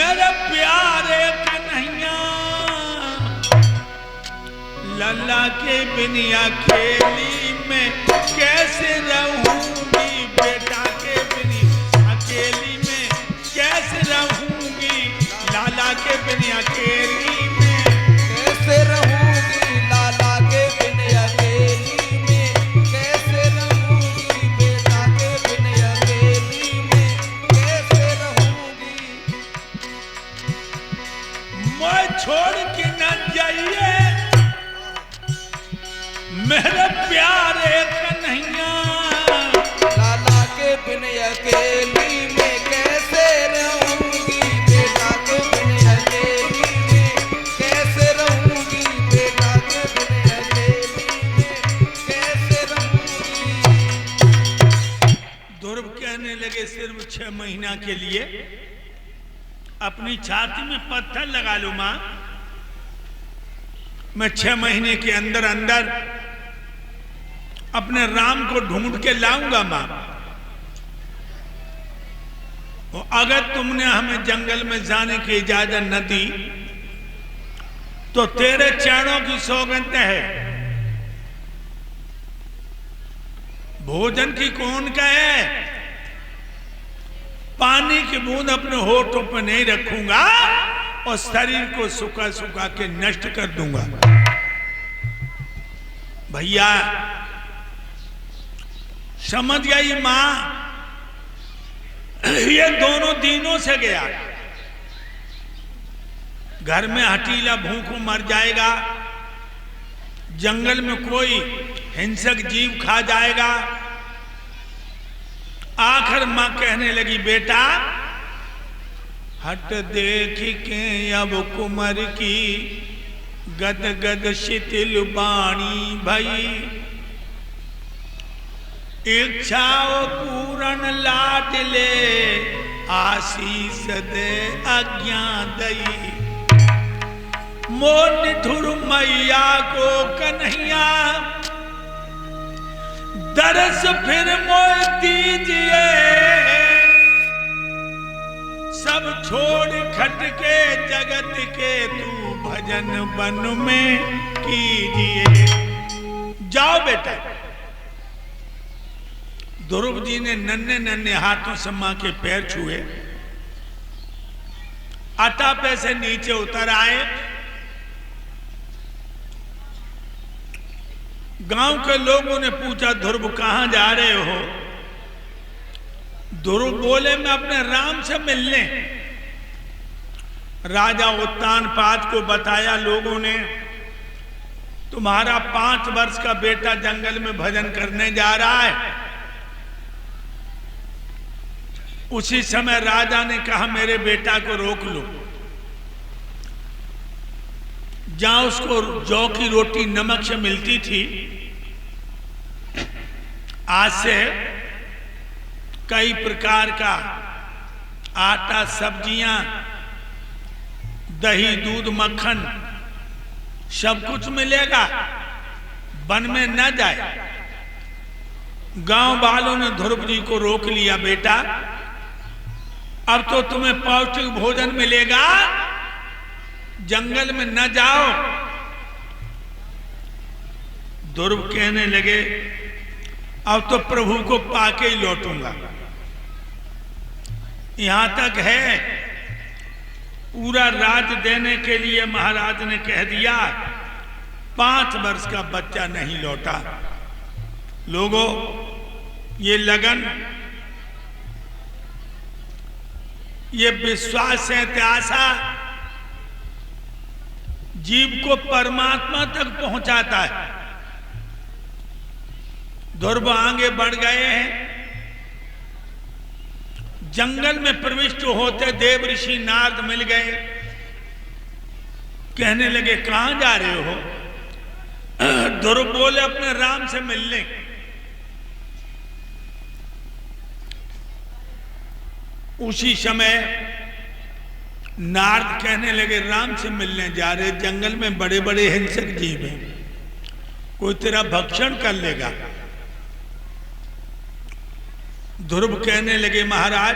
मेरे प्यारे कन्हैया लल्ला के बिन अकेली में कैसे रहूंगी, बेटा के बिन अकेली में कैसे रहूंगी, लाला के बिन अकेली में कैसे रहूंगी, लाला के बिन अकेली में कैसे रहूंगी, बेटा के बिन अकेली में कैसे रहूंगी। मैं छोड़ के न जाइए मेरे प्यारे कन्हैया, लाला के बिन अकेली में कैसे रहूंगी, बेटा के बिन अकेली में कैसे रहूंगी, बेटा के बिन अकेली में कैसे रहूंगी। ध्रुव कहने लगे सिर्फ 6 महीना के लिए अपनी छाती में पत्थर लगा लूं मां, मैं 6 महीने के अंदर अंदर अपने राम को ढूंढ के लाऊंगा मां। और अगर तुमने हमें जंगल में जाने की इजाजत न दी तो तेरे चरणों की सौगंध है। भोजन की कौन का है, पानी की बूंद अपने होठों पर नहीं रखूंगा और शरीर को सुखा सुखा के नष्ट कर दूंगा। भैया समझ गई मां, ये दोनों दिनों से गया, घर में हटीला भूखों मर जाएगा, जंगल में कोई हिंसक जीव खा जाएगा। आखिर मां कहने लगी बेटा हट देख के अब कुमर की गद गद शिथिल बाणी भई, इच्छाओ पूर्ण लाट ले आशीष दे आज्ञा दई। मोर निठुर मैया को कन्हैया दरस फिर मोह दीजिए, सब छोड़ खटके जगत के तू भजन बन में कीजिए। जाओ बेटा। ध्रुव जी ने नन्हे नन्हे हाथों से मां के पैर छुए, अटापे से नीचे उतर आए। गांव के लोगों ने पूछा ध्रुव कहां जा रहे हो? ध्रुव बोले मैं अपने राम से मिलने। राजा उत्तानपाद को बताया लोगों ने तुम्हारा 5 वर्ष का बेटा जंगल में भजन करने जा रहा है। उसी समय राजा ने कहा मेरे बेटा को रोक लो, जहां उसको जौ की रोटी नमक से मिलती थी, आज से कई प्रकार का आटा, सब्जियां, दही, दूध, मक्खन सब कुछ मिलेगा, वन में न जाए। गांव वालों ने ध्रुव जी को रोक लिया, बेटा अब तो तुम्हें पौष्टिक भोजन मिलेगा, जंगल में न जाओ। ध्रुव कहने लगे अब तो प्रभु को पाके ही लौटूंगा। यहां तक है पूरा राज देने के लिए महाराज ने कह दिया 5 वर्ष का बच्चा नहीं लौटा। लोगों ये लगन, ये विश्वास है, त्यासा जीव को परमात्मा तक पहुंचाता है। ध्रुव आगे बढ़ गए हैं, जंगल में प्रविष्ट होते देव ऋषि नारद मिल गए। कहने लगे कहां जा रहे हो? ध्रुव बोले अपने राम से मिलने। उसी समय नारद कहने लगे राम से मिलने जा रहे, जंगल में बड़े बड़े हिंसक जीव हैं, कोई तेरा भक्षण कर लेगा। ध्रुव कहने लगे महाराज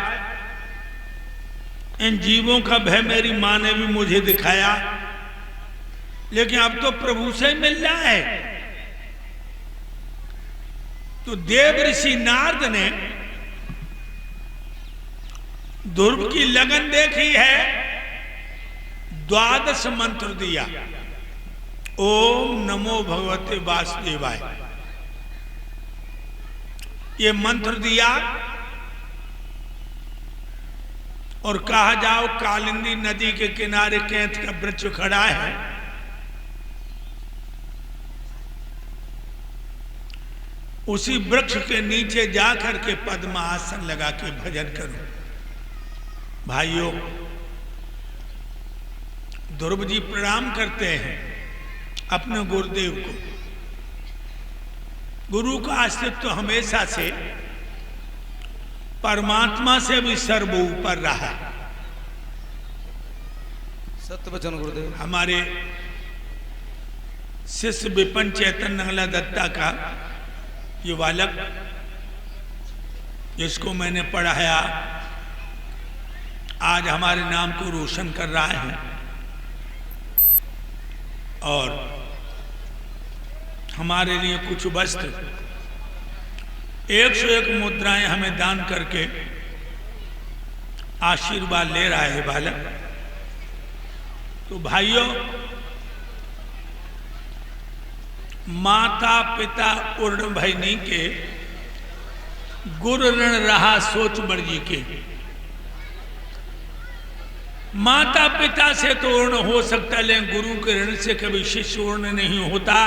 इन जीवों का भय मेरी मां ने भी मुझे दिखाया, लेकिन अब तो प्रभु से मिल रहा है। तो देव ऋषि नारद ने ध्रुव की लगन देखी है, 12 मंत्र दिया। ओम नमो भगवते वासुदेवाय, ये मंत्र दिया और कहा जाओ कालिंदी नदी के किनारे कैंथ का वृक्ष खड़ा है, उसी वृक्ष के नीचे जाकर के पद्मासन लगा के भजन करो। भाइयों, ध्रुव जी प्रणाम करते हैं अपने गुरुदेव को। गुरु का अस्तित्व हमेशा से परमात्मा से भी सर्व ऊपर रहा। सत्य वचन गुरुदेव। हमारे शिष्य विपिन चैतन्य नगला दत्ता का ये बालक जिसको मैंने पढ़ाया आज हमारे नाम को रोशन कर रहा है और हमारे लिए कुछ वस्त्र 101 मुद्राएं हमें दान करके आशीर्वाद ले रहा है बालक। तो भाइयों, माता पिता उर्ण भयनी के गुरु ऋण रहा सोच मर्जी के। माता पिता से तो ऋण हो सकता, लेकिन गुरु के ऋण से कभी शिष्य ऋण नहीं होता।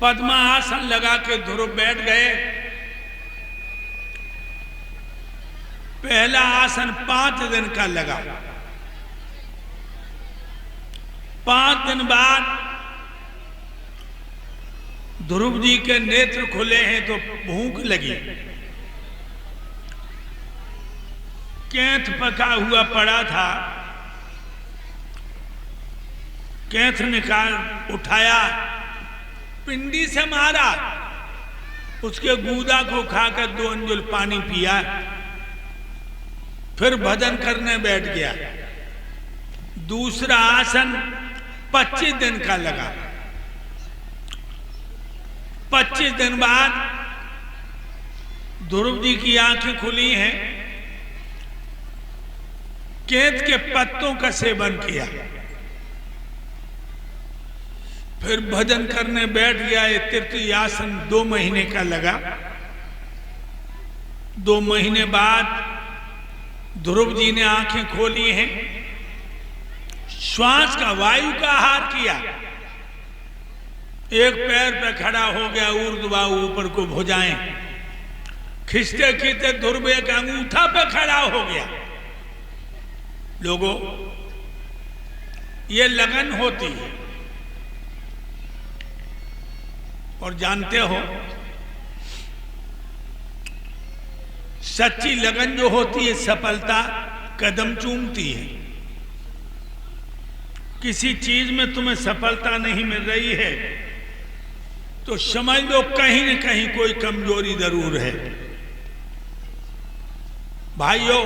पद्मासन लगा के ध्रुव बैठ गए। पहला आसन 5 दिन का लगा। 5 दिन बाद ध्रुव जी के नेत्र खुले हैं तो भूख लगी। कैंथ पका हुआ पड़ा था, कैंथ निकाल उठाया, पिंडी से मारा, उसके गूदा को खाकर 2 अंजुल पानी पिया, फिर भजन करने बैठ गया। दूसरा आसन 25 दिन का लगा। 25 दिन बाद ध्रुव जी की आंखें खुली हैं, कैंथ के पत्तों का सेवन किया, फिर भजन करने बैठ गया। ये तृतीय आसन 2 महीने का लगा। 2 महीने बाद ध्रुव जी ने आंखें खोली हैं, श्वास का वायु का आहार किया। एक पैर पर खड़ा हो गया, ऊर्ध्वबाहु ऊपर को भुजाएं खिंचते खींचते ध्रुव एक अंगूठा पे खड़ा हो गया। लोगों, ये लगन होती है और जानते हो सच्ची लगन जो होती है सफलता कदम चूमती है। किसी चीज में तुम्हें सफलता नहीं मिल रही है तो समझ लो कहीं न कहीं कोई कमजोरी जरूर है। भाइयों,